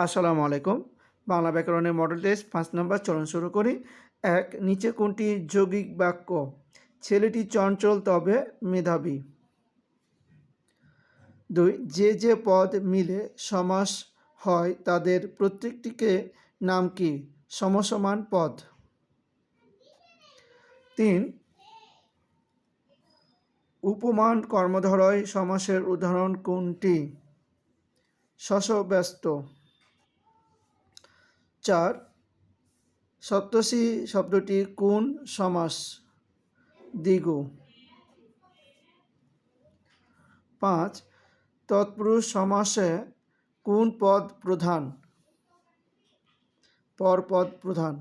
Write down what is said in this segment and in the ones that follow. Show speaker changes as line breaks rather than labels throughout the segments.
আসসালামু আলাইকুম। বাংলা ব্যাকরণের মডেল টেস্ট ৫ নম্বর। চলুন শুরু করি। ১, নিচে কোনটি যৌগিক বাক্য? ছেলেটি চঞ্চল তবে মেধাবী। ২, যে পদ মিলে সমাস হয় তাদের প্রত্যেকটিকে নাম কি? সমসমান পদ। ৩, উপমান কর্মধারয় সমাসের উদাহরণ কোনটি? শশব্যস্ত। ৪, সপ্তর্ষি শব্দটি কোন সমাস? দ্বিগু। ৫, তৎপুরুষ সমাসে কোন পদ প্রধান? পরপদ প্রধান।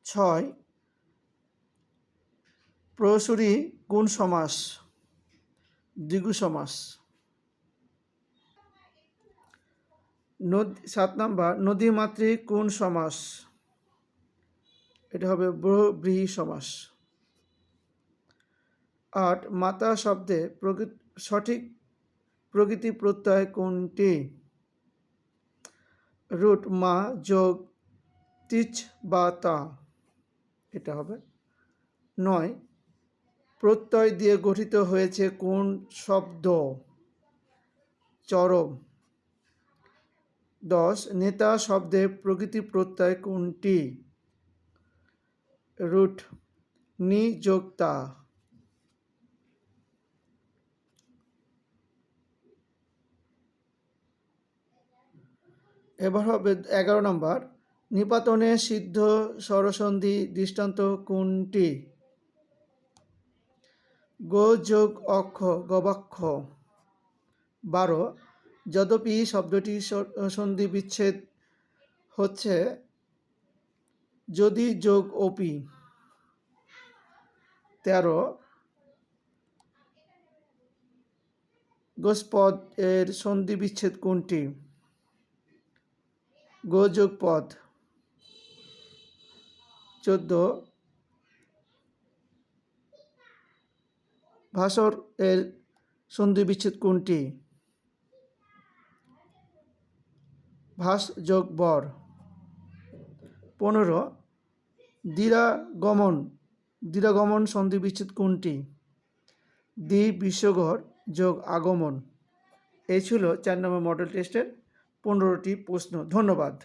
৬, প্রসূরী কোন সমাস? দ্বিগু সমাস। ৭ নম্বর, নদীমাতৃক কোন সমাস? এটা হবে বহুব্রীহি সমাস। ৮, মাতা শব্দে সঠিক প্রকৃতি প্রত্যয় কোনটি? রুট মা যোগ তিচ বা তা, এটা হবে। ৯, প্রত্যয় দিয়ে গঠিত হয়েছে কোন শব্দ? চরম। ১০, নেতা শব্দে প্রকৃতি প্রত্যয় কোনটি? রুট নি যোগ তা। এবার হবে ১১ নম্বর, নিপাতনে সিদ্ধ স্বরসন্ধি দৃষ্টান্ত কোনটি? গো যোগ অক্ষ, গবাক্ষ। ১২, যদ্যপি শব্দটি সন্ধি বিচ্ছেদ হচ্ছে যদি যোগ অপি। ১৩, গোষ্পদ এর সন্ধি বিচ্ছেদ কোনটি? গো যোগ পদ। ১৪, ভাস্বর এর সন্ধি বিচ্ছেদ কোনটি? ভাস যোগ বর। ১৫, দ্বিরাগমন সন্ধি বিচ্ছেদ কোনটি? দ্বি বিশ্বঘর যোগ আগমন। এই ছিল ৪ নম্বর মডেল টেস্টের ১৫টি প্রশ্ন। ধন্যবাদ।